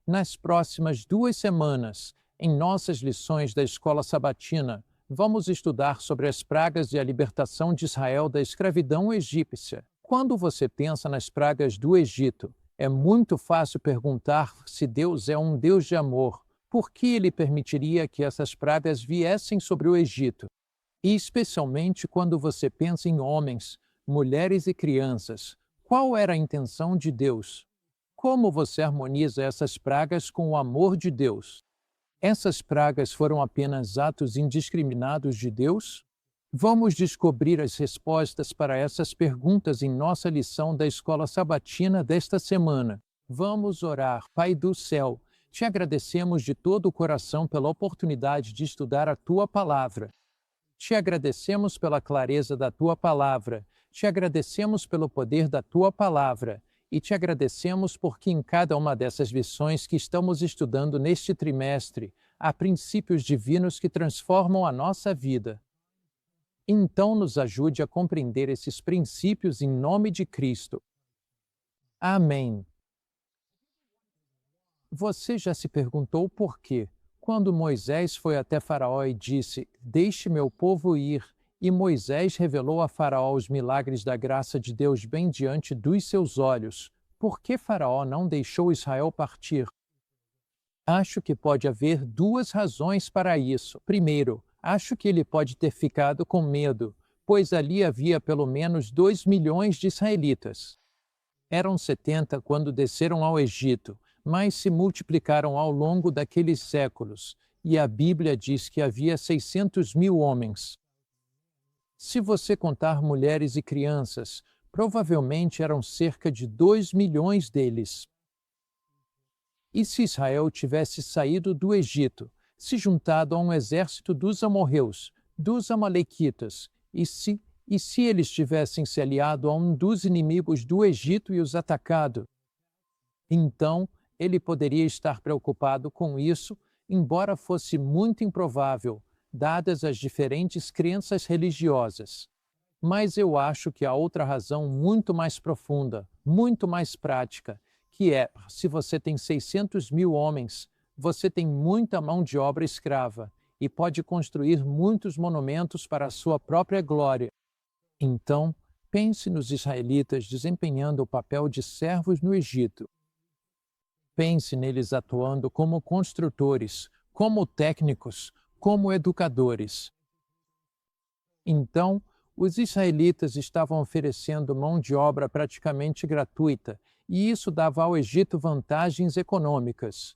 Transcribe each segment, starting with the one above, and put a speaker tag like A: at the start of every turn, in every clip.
A: Nas próximas 2 semanas, em nossas lições da Escola Sabatina, vamos estudar sobre as pragas e a libertação de Israel da escravidão egípcia. Quando você pensa nas pragas do Egito, é muito fácil perguntar se Deus é um Deus de amor. Por que ele permitiria que essas pragas viessem sobre o Egito? E especialmente quando você pensa em homens, mulheres e crianças, qual era a intenção de Deus? Como você harmoniza essas pragas com o amor de Deus? Essas pragas foram apenas atos indiscriminados de Deus? Vamos descobrir as respostas para essas perguntas em nossa lição da Escola Sabatina desta semana. Vamos orar. Pai do céu, te agradecemos de todo o coração pela oportunidade de estudar a Tua Palavra. Te agradecemos pela clareza da Tua Palavra. Te agradecemos pelo poder da Tua Palavra. E te agradecemos porque em cada uma dessas lições que estamos estudando neste trimestre, há princípios divinos que transformam a nossa vida. Então nos ajude a compreender esses princípios em nome de Cristo. Amém. Você já se perguntou por quê? Quando Moisés foi até Faraó e disse, "Deixe meu povo ir", e Moisés revelou a Faraó os milagres da graça de Deus bem diante dos seus olhos, por que Faraó não deixou Israel partir? Acho que pode haver 2 razões para isso. Primeiro, acho que ele pode ter ficado com medo, pois ali havia pelo menos 2 milhões de israelitas. Eram 70 quando desceram ao Egito, mas se multiplicaram ao longo daqueles séculos, e a Bíblia diz que havia 600 mil homens. Se você contar mulheres e crianças, provavelmente eram cerca de 2 milhões deles. E se Israel tivesse saído do Egito, se juntado a um exército dos amorreus, dos amalequitas, e se eles tivessem se aliado a um dos inimigos do Egito e os atacado? Então, ele poderia estar preocupado com isso, embora fosse muito improvável, dadas as diferentes crenças religiosas. Mas eu acho que há outra razão muito mais profunda, muito mais prática, que é, se você tem 600 mil homens, você tem muita mão de obra escrava e pode construir muitos monumentos para a sua própria glória. Então, pense nos israelitas desempenhando o papel de servos no Egito. Pense neles atuando como construtores, como técnicos, como educadores. Então, os israelitas estavam oferecendo mão de obra praticamente gratuita, e isso dava ao Egito vantagens econômicas.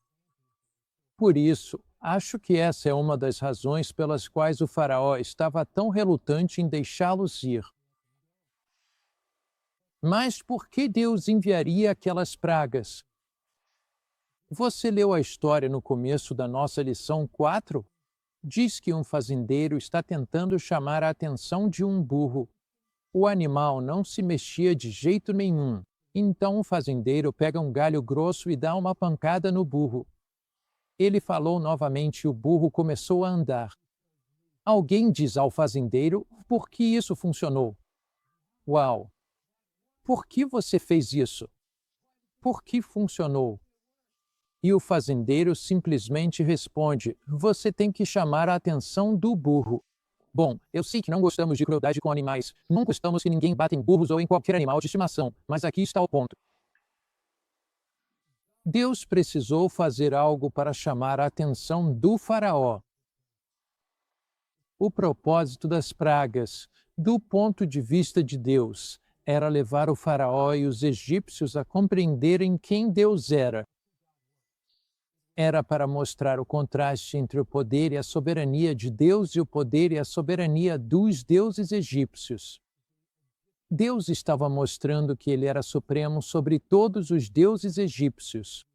A: Por isso, acho que essa é uma das razões pelas quais o faraó estava tão relutante em deixá-los ir. Mas por que Deus enviaria aquelas pragas? Você leu a história no começo da nossa lição 4? Diz que um fazendeiro está tentando chamar a atenção de um burro. O animal não se mexia de jeito nenhum. Então o fazendeiro pega um galho grosso e dá uma pancada no burro. Ele falou novamente e o burro começou a andar. Alguém diz ao fazendeiro por que isso funcionou. Uau! Por que você fez isso? Por que funcionou? E o fazendeiro simplesmente responde, você tem que chamar a atenção do burro. Bom, eu sei que não gostamos de crueldade com animais, não gostamos que ninguém bata em burros ou em qualquer animal de estimação, mas aqui está o ponto. Deus precisou fazer algo para chamar a atenção do faraó. O propósito das pragas, do ponto de vista de Deus, era levar o faraó e os egípcios a compreenderem quem Deus era. Era para mostrar o contraste entre o poder e a soberania de Deus e o poder e a soberania dos deuses egípcios. Deus estava mostrando que ele era supremo sobre todos os deuses egípcios.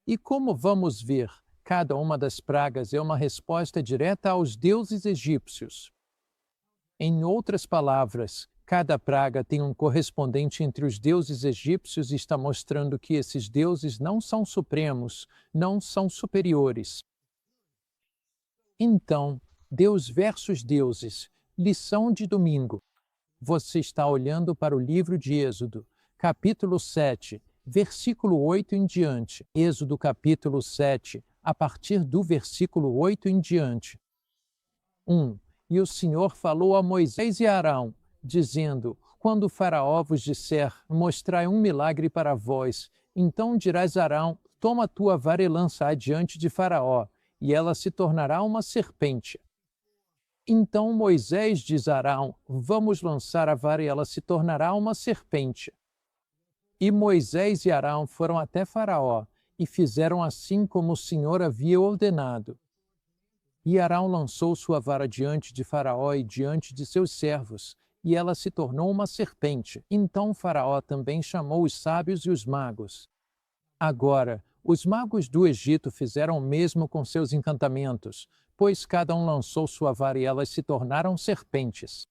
A: E como vamos ver, cada uma das pragas é uma resposta direta aos deuses egípcios. Em outras palavras, cada praga tem um correspondente entre os deuses egípcios e está mostrando que esses deuses não são supremos, não são superiores. Então, Deus versus deuses, lição de domingo. Você está olhando para o livro de Êxodo, capítulo 7, versículo 8 em diante. Êxodo capítulo 7, a partir do versículo 8 em diante. 1. E o Senhor falou a Moisés e a Arão, dizendo: Quando o Faraó vos disser, mostrai um milagre para vós, então dirás a Arão: Toma a tua vara e lança adiante de Faraó, e ela se tornará uma serpente. Então Moisés diz a Arão: Vamos lançar a vara e ela se tornará uma serpente. E Moisés e Arão foram até Faraó, e fizeram assim como o Senhor havia ordenado. E Arão lançou sua vara diante de Faraó e diante de seus servos, e ela se tornou uma serpente. Então Faraó também chamou os sábios e os magos. Agora, os magos do Egito fizeram o mesmo com seus encantamentos, pois cada um lançou sua vara e elas se tornaram serpentes.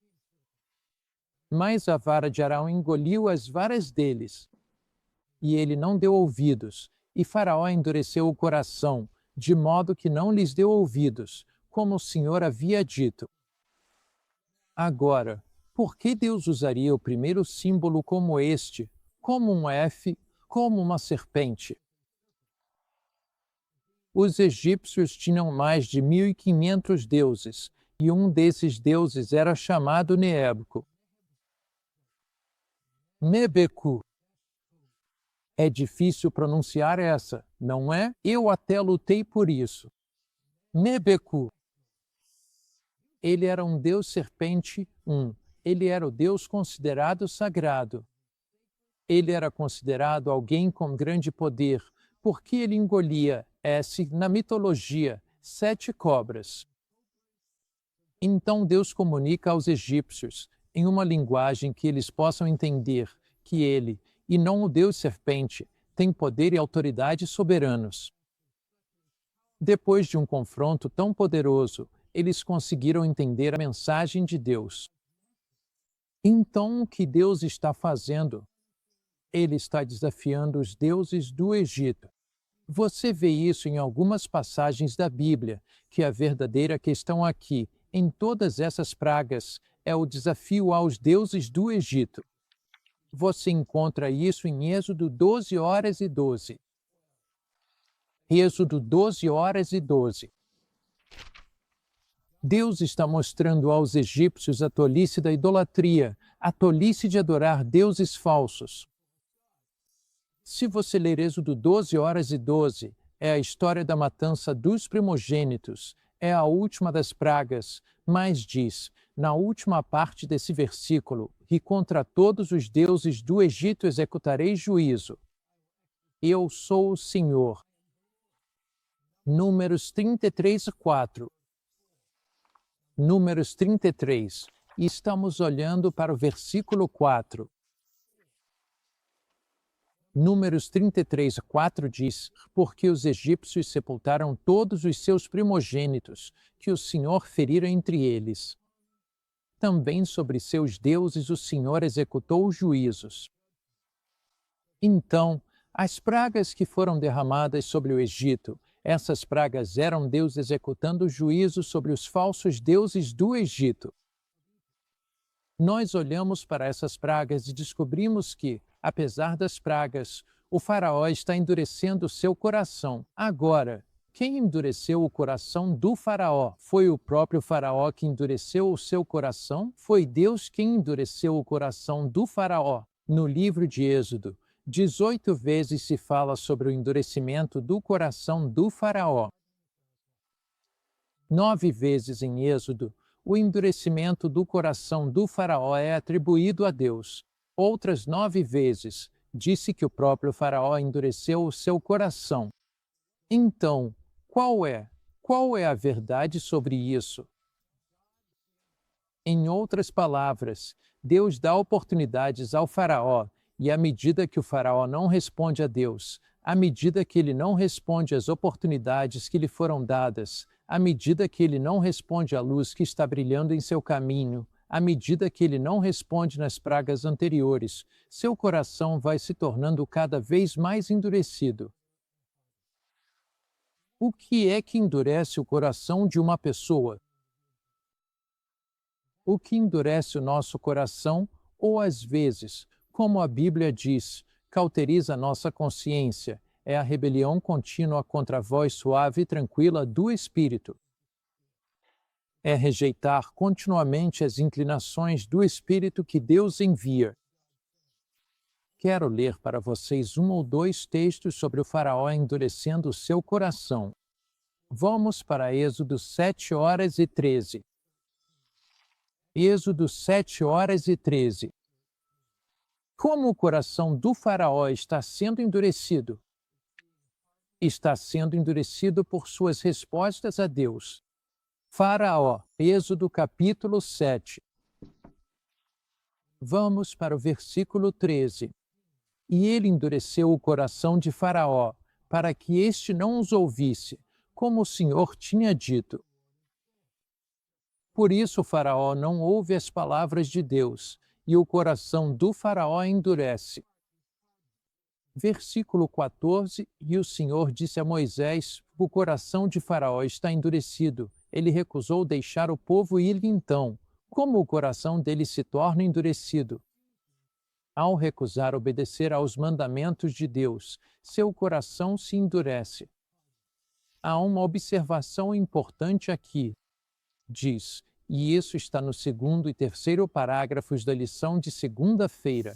A: Mas a vara de Arão engoliu as varas deles, e ele não deu ouvidos, e Faraó endureceu o coração, de modo que não lhes deu ouvidos, como o Senhor havia dito. Agora, por que Deus usaria o primeiro símbolo como este, como um F, como uma serpente? Os egípcios tinham mais de 1.500 deuses, e um desses deuses era chamado Neébco. Nebecu. É difícil pronunciar essa, não é? Eu até lutei por isso. Nebecu. Ele era um deus serpente, Ele era o deus considerado sagrado. Ele era considerado alguém com grande poder, porque ele engolia, na mitologia, 7 cobras. Então Deus comunica aos egípcios, em uma linguagem que eles possam entender, que ele, e não o Deus serpente, tem poder e autoridade soberanos. Depois de um confronto tão poderoso, eles conseguiram entender a mensagem de Deus. Então, o que Deus está fazendo? Ele está desafiando os deuses do Egito. Você vê isso em algumas passagens da Bíblia, que a verdadeira questão aqui, em todas essas pragas, é o desafio aos deuses do Egito. Você encontra isso em Êxodo 12 horas e 12. Êxodo 12 horas e 12. Deus está mostrando aos egípcios a tolice da idolatria, a tolice de adorar deuses falsos. Se você ler Êxodo 12 horas e 12, é a história da matança dos primogênitos, é a última das pragas, mas diz, na última parte desse versículo, que contra todos os deuses do Egito executarei juízo. Eu sou o Senhor. Números 33, 4. Números 33. E estamos olhando para o versículo 4. Números 33, 4 diz: Porque os egípcios sepultaram todos os seus primogênitos, que o Senhor ferira entre eles. Também sobre seus deuses o Senhor executou juízos. Então, as pragas que foram derramadas sobre o Egito, essas pragas eram Deus executando juízo sobre os falsos deuses do Egito. Nós olhamos para essas pragas e descobrimos que, apesar das pragas, o faraó está endurecendo seu coração. Agora, quem endureceu o coração do faraó? Foi o próprio faraó que endureceu o seu coração? Foi Deus quem endureceu o coração do faraó? No livro de Êxodo, 18 vezes se fala sobre o endurecimento do coração do faraó. 9 vezes em Êxodo, o endurecimento do coração do faraó é atribuído a Deus. Outras 9 vezes, disse que o próprio faraó endureceu o seu coração. Então, qual é a verdade sobre isso? Em outras palavras, Deus dá oportunidades ao faraó, e à medida que o faraó não responde a Deus, à medida que ele não responde às oportunidades que lhe foram dadas, à medida que ele não responde à luz que está brilhando em seu caminho, à medida que ele não responde nas pragas anteriores, seu coração vai se tornando cada vez mais endurecido. O que é que endurece o coração de uma pessoa? O que endurece o nosso coração, ou às vezes, como a Bíblia diz, cauteriza nossa consciência. É a rebelião contínua contra a voz suave e tranquila do Espírito. É rejeitar continuamente as inclinações do Espírito que Deus envia. Quero ler para vocês um ou dois textos sobre o faraó endurecendo o seu coração. Vamos para Êxodo 7:13. Êxodo 7:13. Como o coração do faraó está sendo endurecido? Está sendo endurecido por suas respostas a Deus. Faraó, Êxodo capítulo 7. Vamos para o versículo 13. E ele endureceu o coração de Faraó, para que este não os ouvisse, como o Senhor tinha dito. Por isso Faraó não ouve as palavras de Deus, e o coração do Faraó endurece. Versículo 14. E o Senhor disse a Moisés: o coração de Faraó está endurecido. Ele recusou deixar o povo ir então. Como o coração dele se torna endurecido? Ao recusar obedecer aos mandamentos de Deus, seu coração se endurece. Há uma observação importante aqui. Diz, e isso está no 2º e 3º parágrafos da lição de segunda-feira.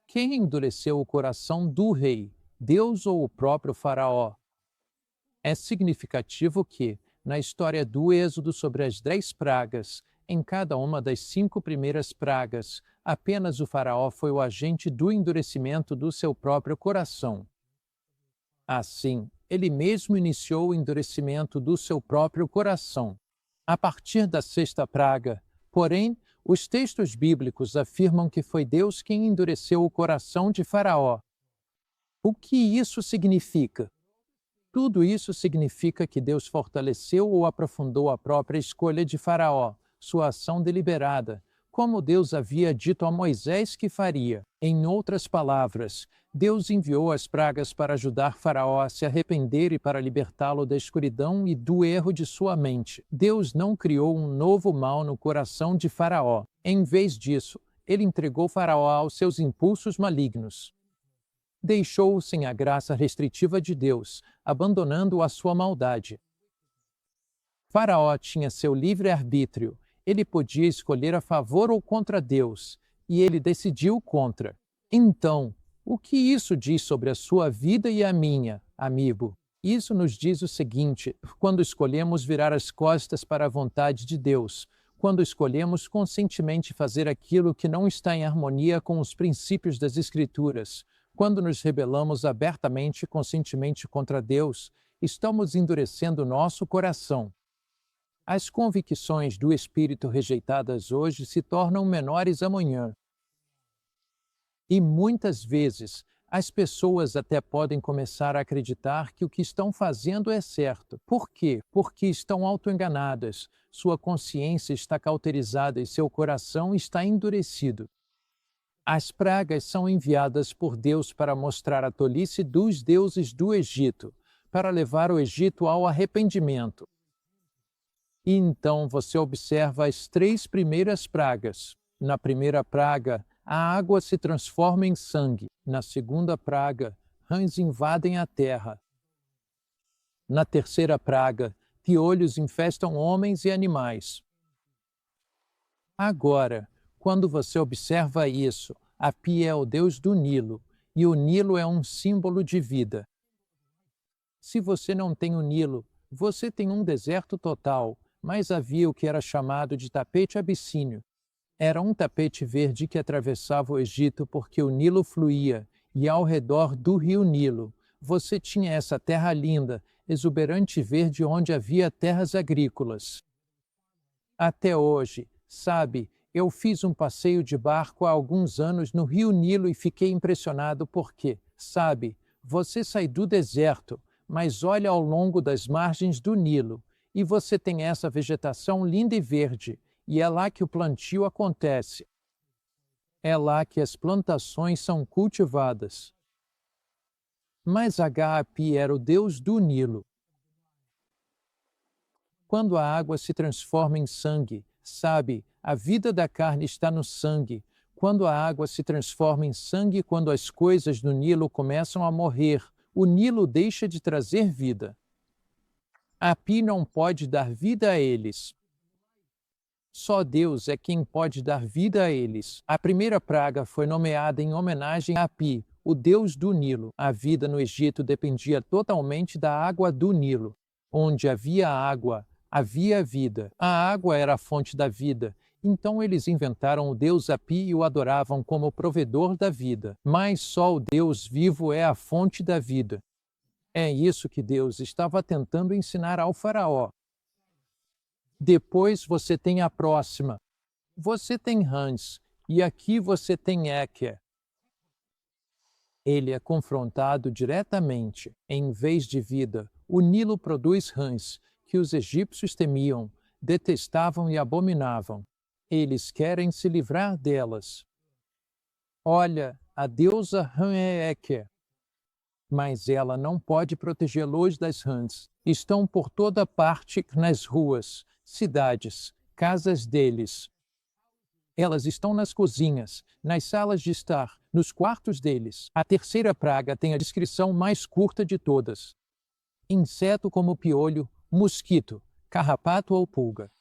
A: Quem endureceu o coração do rei, Deus ou o próprio Faraó? É significativo que, na história do Êxodo sobre as 10 pragas, em cada uma das 5 primeiras pragas, apenas o Faraó foi o agente do endurecimento do seu próprio coração. Assim, ele mesmo iniciou o endurecimento do seu próprio coração. A partir da 6ª praga, porém, os textos bíblicos afirmam que foi Deus quem endureceu o coração de Faraó. O que isso significa? Tudo isso significa que Deus fortaleceu ou aprofundou a própria escolha de Faraó, sua ação deliberada, como Deus havia dito a Moisés que faria. Em outras palavras, Deus enviou as pragas para ajudar Faraó a se arrepender e para libertá-lo da escuridão e do erro de sua mente. Deus não criou um novo mal no coração de Faraó. Em vez disso, ele entregou Faraó aos seus impulsos malignos. Deixou-o sem a graça restritiva de Deus, abandonando-o à sua maldade. Faraó tinha seu livre-arbítrio. Ele podia escolher a favor ou contra Deus, e ele decidiu contra. Então, o que isso diz sobre a sua vida e a minha, amigo? Isso nos diz o seguinte: quando escolhemos virar as costas para a vontade de Deus, quando escolhemos conscientemente fazer aquilo que não está em harmonia com os princípios das Escrituras, quando nos rebelamos abertamente e conscientemente contra Deus, estamos endurecendo nosso coração. As convicções do Espírito rejeitadas hoje se tornam menores amanhã. E muitas vezes, as pessoas até podem começar a acreditar que o que estão fazendo é certo. Por quê? Porque estão autoenganadas, sua consciência está cauterizada e seu coração está endurecido. As pragas são enviadas por Deus para mostrar a tolice dos deuses do Egito, para levar o Egito ao arrependimento. E então você observa as 3 primeiras pragas. Na primeira praga, a água se transforma em sangue. Na segunda praga, rãs invadem a terra. Na terceira praga, piolhos infestam homens e animais. Agora, quando você observa isso, Api é o deus do Nilo, e o Nilo é um símbolo de vida. Se você não tem o Nilo, você tem um deserto total, mas havia o que era chamado de tapete abissínio. Era um tapete verde que atravessava o Egito porque o Nilo fluía, e ao redor do rio Nilo, você tinha essa terra linda, exuberante e verde onde havia terras agrícolas. Até hoje, sabe, eu fiz um passeio de barco há alguns anos no rio Nilo e fiquei impressionado porque, sabe, você sai do deserto, mas olha ao longo das margens do Nilo, e você tem essa vegetação linda e verde, e é lá que o plantio acontece. É lá que as plantações são cultivadas. Mas Agapi era o deus do Nilo. Quando a água se transforma em sangue, sabe, a vida da carne está no sangue. quando a água se transforma em sangue, quando as coisas do Nilo começam a morrer, o Nilo deixa de trazer vida. A Pi não pode dar vida a eles. Só Deus é quem pode dar vida a eles. A primeira praga foi nomeada em homenagem a Pi, o deus do Nilo. A vida no Egito dependia totalmente da água do Nilo. Onde havia água, havia vida. A água era a fonte da vida. Então eles inventaram o deus Api e o adoravam como provedor da vida. Mas só o Deus vivo é a fonte da vida. É isso que Deus estava tentando ensinar ao faraó. Depois você tem a próxima. Você tem Hans, e aqui você tem Eker. Ele é confrontado diretamente. Em vez de vida, o Nilo produz rãs, que os egípcios temiam, detestavam e abominavam. Eles querem se livrar delas. Olha, a deusa Rã é Eker. Mas ela não pode protegê-los das rãs. Estão por toda parte nas ruas, cidades, casas deles. Elas estão nas cozinhas, nas salas de estar, nos quartos deles. A terceira praga tem a descrição mais curta de todas. Inseto como piolho, mosquito, carrapato ou pulga.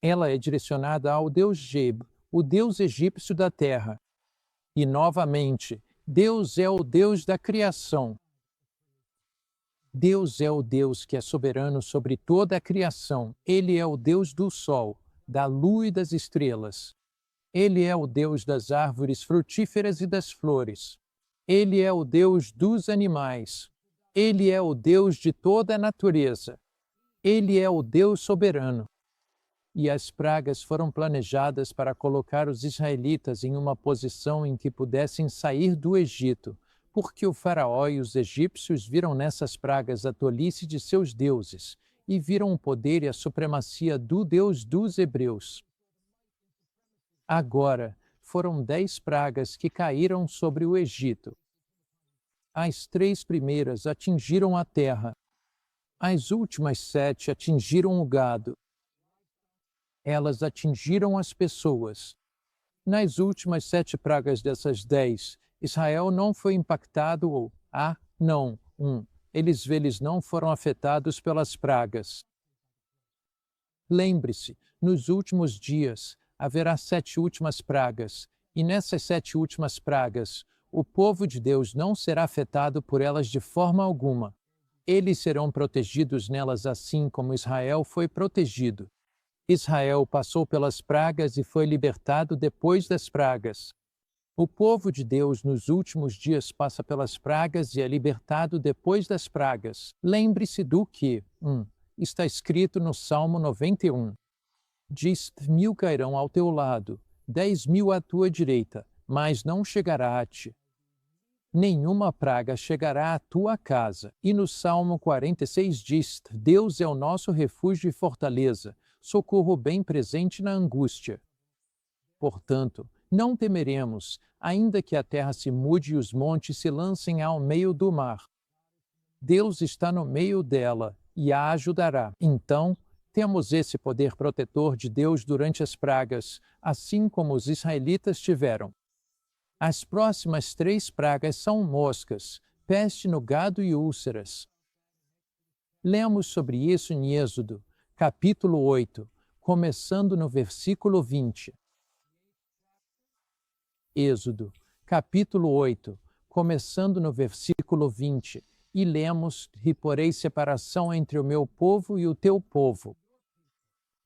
A: Ela é direcionada ao deus Geb, o deus egípcio da terra. E, novamente, Deus é o Deus da criação. Deus é o Deus que é soberano sobre toda a criação. Ele é o Deus do sol, da lua e das estrelas. Ele é o Deus das árvores frutíferas e das flores. Ele é o Deus dos animais. Ele é o Deus de toda a natureza. Ele é o Deus soberano. E as pragas foram planejadas para colocar os israelitas em uma posição em que pudessem sair do Egito, porque o faraó e os egípcios viram nessas pragas a tolice de seus deuses e viram o poder e a supremacia do Deus dos hebreus. Agora, foram 10 pragas que caíram sobre o Egito. As 3 primeiras atingiram a terra. As últimas 7 atingiram o gado. Elas atingiram as pessoas. Nas últimas 7 pragas dessas 10, Israel não foi impactado ou, eles não foram afetados pelas pragas. Lembre-se, nos últimos dias haverá 7 últimas pragas, e nessas 7 últimas pragas, o povo de Deus não será afetado por elas de forma alguma. Eles serão protegidos nelas assim como Israel foi protegido. Israel passou pelas pragas e foi libertado depois das pragas. O povo de Deus nos últimos dias passa pelas pragas e é libertado depois das pragas. Lembre-se do que está escrito no Salmo 91. Diz: 1000 cairão ao teu lado, 10.000 à tua direita, mas não chegará a ti. Nenhuma praga chegará à tua casa. E no Salmo 46 diz: Deus é o nosso refúgio e fortaleza, socorro bem presente na angústia. Portanto, não temeremos, ainda que a terra se mude e os montes se lancem ao meio do mar. Deus está no meio dela e a ajudará. Então, temos esse poder protetor de Deus durante as pragas, assim como os israelitas tiveram. As próximas 3 pragas são moscas, peste no gado e úlceras. Lemos sobre isso em Êxodo, capítulo 8, começando no versículo 20. Êxodo, capítulo 8, começando no versículo 20, e lemos: E porei separação entre o meu povo e o teu povo.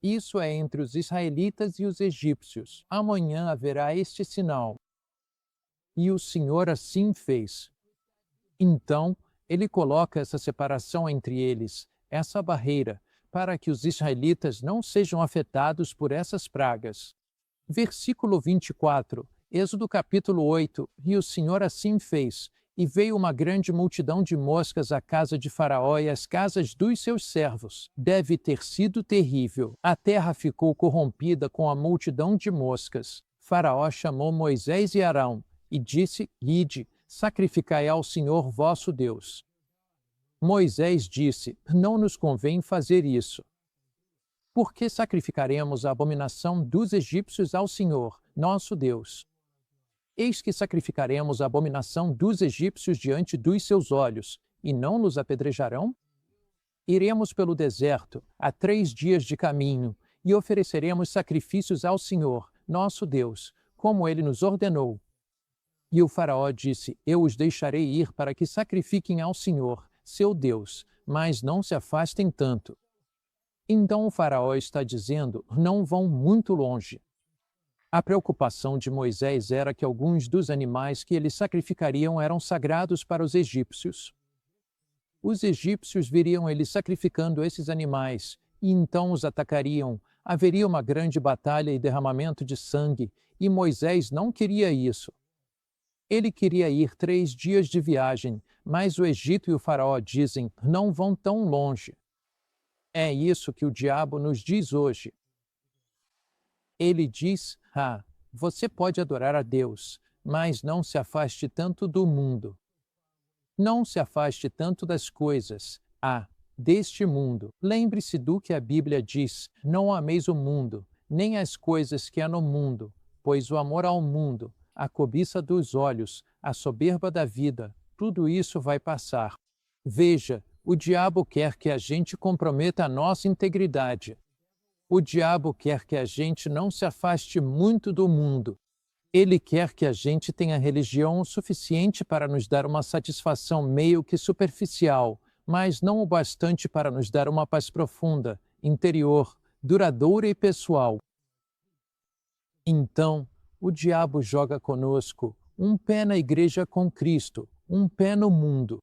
A: Isso é entre os israelitas e os egípcios. Amanhã haverá este sinal. E o Senhor assim fez. Então, ele coloca essa separação entre eles, essa barreira, para que os israelitas não sejam afetados por essas pragas. Versículo 24, Êxodo capítulo 8, e o Senhor assim fez, e veio uma grande multidão de moscas à casa de Faraó e às casas dos seus servos. Deve ter sido terrível. A terra ficou corrompida com a multidão de moscas. Faraó chamou Moisés e Arão, e disse: Ide, sacrificai ao Senhor vosso Deus. Moisés disse: Não nos convém fazer isso. Por que sacrificaremos a abominação dos egípcios ao Senhor, nosso Deus? Eis que sacrificaremos a abominação dos egípcios diante dos seus olhos, e não nos apedrejarão? Iremos pelo deserto, a 3 dias de caminho, e ofereceremos sacrifícios ao Senhor, nosso Deus, como ele nos ordenou. E o faraó disse: Eu os deixarei ir para que sacrifiquem ao Senhor, seu Deus, mas não se afastem tanto. Então o faraó está dizendo: não vão muito longe. A preocupação de Moisés era que alguns dos animais que eles sacrificariam eram sagrados para os egípcios. Os egípcios viriam eles sacrificando esses animais, e então os atacariam. Haveria uma grande batalha e derramamento de sangue, e Moisés não queria isso. Ele queria ir 3 dias de viagem, mas o Egito e o faraó dizem: não vão tão longe. É isso que o diabo nos diz hoje. Ele diz: você pode adorar a Deus, mas não se afaste tanto do mundo. Não se afaste tanto das coisas, deste mundo. Lembre-se do que a Bíblia diz: não ameis o mundo, nem as coisas que há no mundo, pois o amor ao mundo, a cobiça dos olhos, a soberba da vida, tudo isso vai passar. Veja, o diabo quer que a gente comprometa a nossa integridade. O diabo quer que a gente não se afaste muito do mundo. Ele quer que a gente tenha religião o suficiente para nos dar uma satisfação meio que superficial, mas não o bastante para nos dar uma paz profunda, interior, duradoura e pessoal. Então, o diabo joga conosco, um pé na igreja com Cristo, um pé no mundo.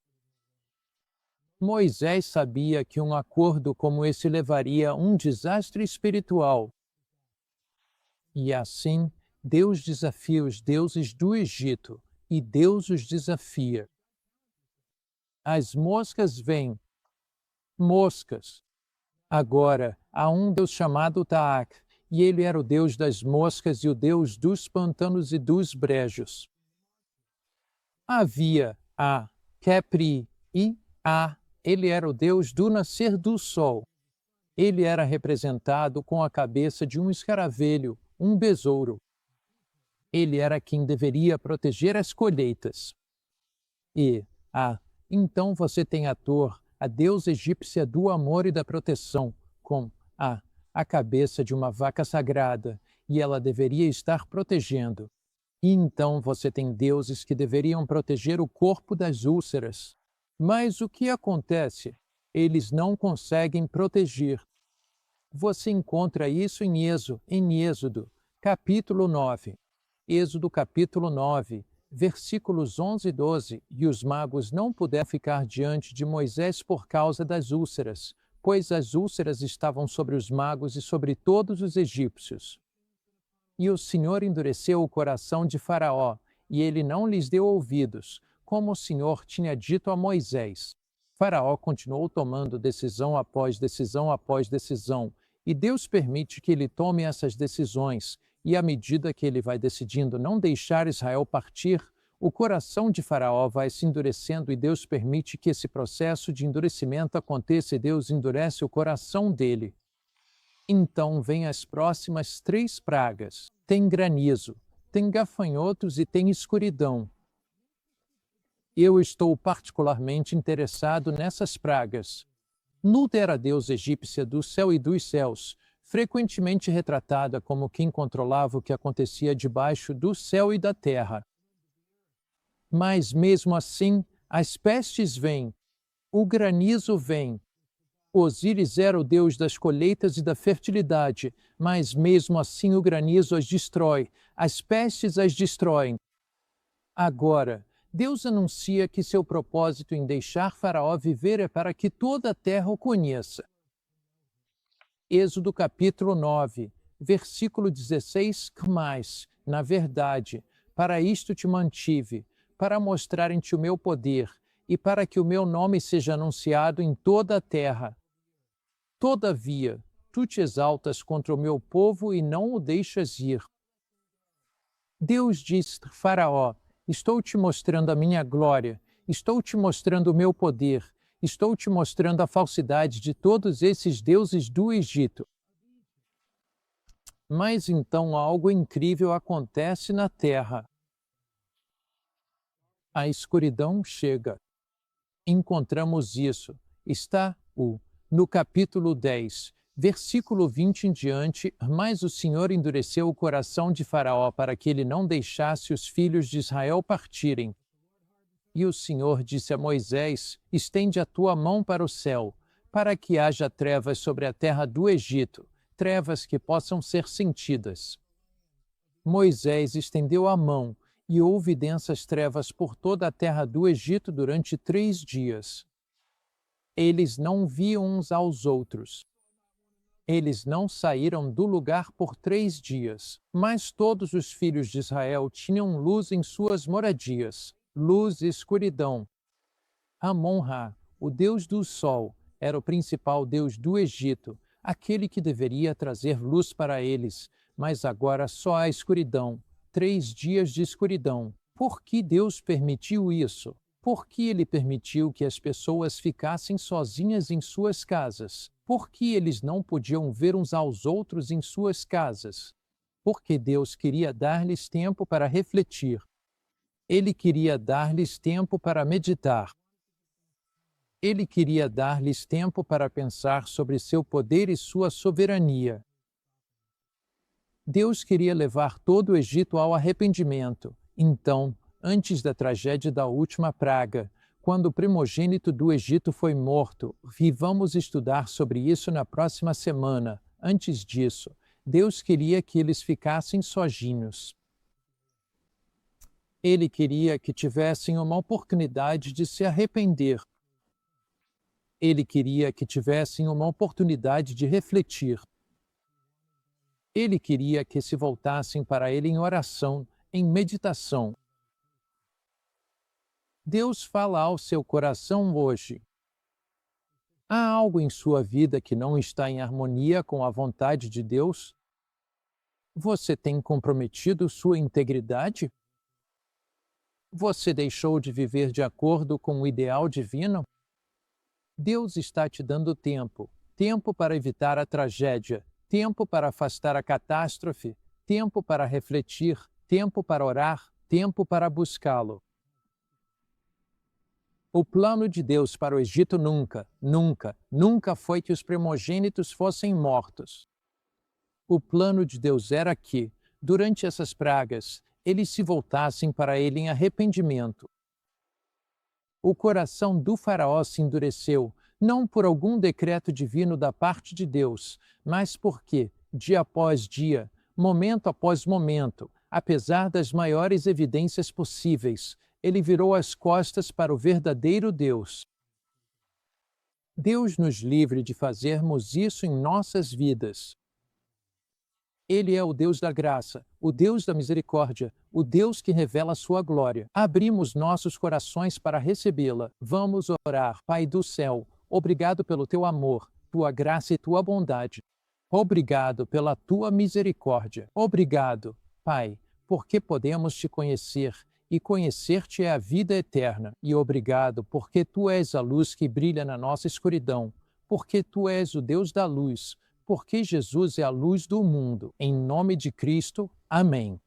A: Moisés sabia que um acordo como esse levaria a um desastre espiritual. E assim, Deus desafia os deuses do Egito, e Deus os desafia. As moscas vêm. Moscas. Agora, há um Deus chamado Taak, e ele era o Deus das moscas e o Deus dos pantanos e dos brejos. Havia Kepri e ele era o Deus do nascer do sol. Ele era representado com a cabeça de um escaravelho, um besouro. Ele era quem deveria proteger as colheitas. E, então você tem Hathor, a deusa egípcia do amor e da proteção, com a cabeça de uma vaca sagrada, e ela deveria estar protegendo. E então você tem deuses que deveriam proteger o corpo das úlceras. Mas o que acontece? Eles não conseguem proteger. Você encontra isso em Êxodo, capítulo 9. Êxodo capítulo 9, versículos 11 e 12. E os magos não puderam ficar diante de Moisés por causa das úlceras, pois as úlceras estavam sobre os magos e sobre todos os egípcios. E o Senhor endureceu o coração de Faraó, e ele não lhes deu ouvidos, como o Senhor tinha dito a Moisés. Faraó continuou tomando decisão após decisão após decisão, e Deus permite que ele tome essas decisões, e à medida que ele vai decidindo não deixar Israel partir, o coração de Faraó vai se endurecendo e Deus permite que esse processo de endurecimento aconteça e Deus endurece o coração dele. Então vem as próximas 3 pragas. Tem granizo, tem gafanhotos e tem escuridão. Eu estou particularmente interessado nessas pragas. Nut era a deusa egípcia do céu e dos céus, frequentemente retratada como quem controlava o que acontecia debaixo do céu e da terra. Mas mesmo assim, as pestes vêm, o granizo vem. Osíris era o deus das colheitas e da fertilidade, mas mesmo assim o granizo as destrói, as pestes as destroem. Agora, Deus anuncia que seu propósito em deixar Faraó viver é para que toda a terra o conheça. Êxodo capítulo 9, versículo 16, mas, na verdade, para isto te mantive, para mostrar em ti o meu poder, e para que o meu nome seja anunciado em toda a terra. Todavia, tu te exaltas contra o meu povo e não o deixas ir. Deus diz a Faraó: estou te mostrando a minha glória, estou te mostrando o meu poder, estou te mostrando a falsidade de todos esses deuses do Egito. Mas então algo incrível acontece na terra. A escuridão chega. Encontramos isso. No capítulo 10, versículo 20 em diante, mas o Senhor endureceu o coração de Faraó para que ele não deixasse os filhos de Israel partirem. E o Senhor disse a Moisés: estende a tua mão para o céu, para que haja trevas sobre a terra do Egito, trevas que possam ser sentidas. Moisés estendeu a mão, e houve densas trevas por toda a terra do Egito durante 3 dias. Eles não viam uns aos outros. Eles não saíram do lugar por 3 dias, mas todos os filhos de Israel tinham luz em suas moradias, luz e escuridão. Amon-Ra, o deus do sol, era o principal deus do Egito, aquele que deveria trazer luz para eles, mas agora só há escuridão, 3 dias de escuridão. Por que Deus permitiu isso? Por que ele permitiu que as pessoas ficassem sozinhas em suas casas? Por que eles não podiam ver uns aos outros em suas casas? Porque Deus queria dar-lhes tempo para refletir. Ele queria dar-lhes tempo para meditar. Ele queria dar-lhes tempo para pensar sobre seu poder e sua soberania. Deus queria levar todo o Egito ao arrependimento. Então, antes da tragédia da última praga, quando o primogênito do Egito foi morto, vamos estudar sobre isso na próxima semana. Antes disso, Deus queria que eles ficassem sozinhos. Ele queria que tivessem uma oportunidade de se arrepender. Ele queria que tivessem uma oportunidade de refletir. Ele queria que se voltassem para ele em oração, em meditação. Deus fala ao seu coração hoje. Há algo em sua vida que não está em harmonia com a vontade de Deus? Você tem comprometido sua integridade? Você deixou de viver de acordo com o ideal divino? Deus está te dando tempo, tempo para evitar a tragédia, tempo para afastar a catástrofe, tempo para refletir, tempo para orar, tempo para buscá-lo. O plano de Deus para o Egito nunca foi que os primogênitos fossem mortos. O plano de Deus era que, durante essas pragas, eles se voltassem para ele em arrependimento. O coração do faraó se endureceu, não por algum decreto divino da parte de Deus, mas porque, dia após dia, momento após momento, apesar das maiores evidências possíveis, ele virou as costas para o verdadeiro Deus. Deus nos livre de fazermos isso em nossas vidas. Ele é o Deus da graça, o Deus da misericórdia, o Deus que revela a sua glória. Abrimos nossos corações para recebê-la. Vamos orar. Pai do céu, obrigado pelo teu amor, tua graça e tua bondade. Obrigado pela tua misericórdia. Obrigado, Pai, porque podemos te conhecer, e conhecer-te é a vida eterna. E obrigado porque tu és a luz que brilha na nossa escuridão, porque tu és o Deus da luz, porque Jesus é a luz do mundo. Em nome de Cristo, amém.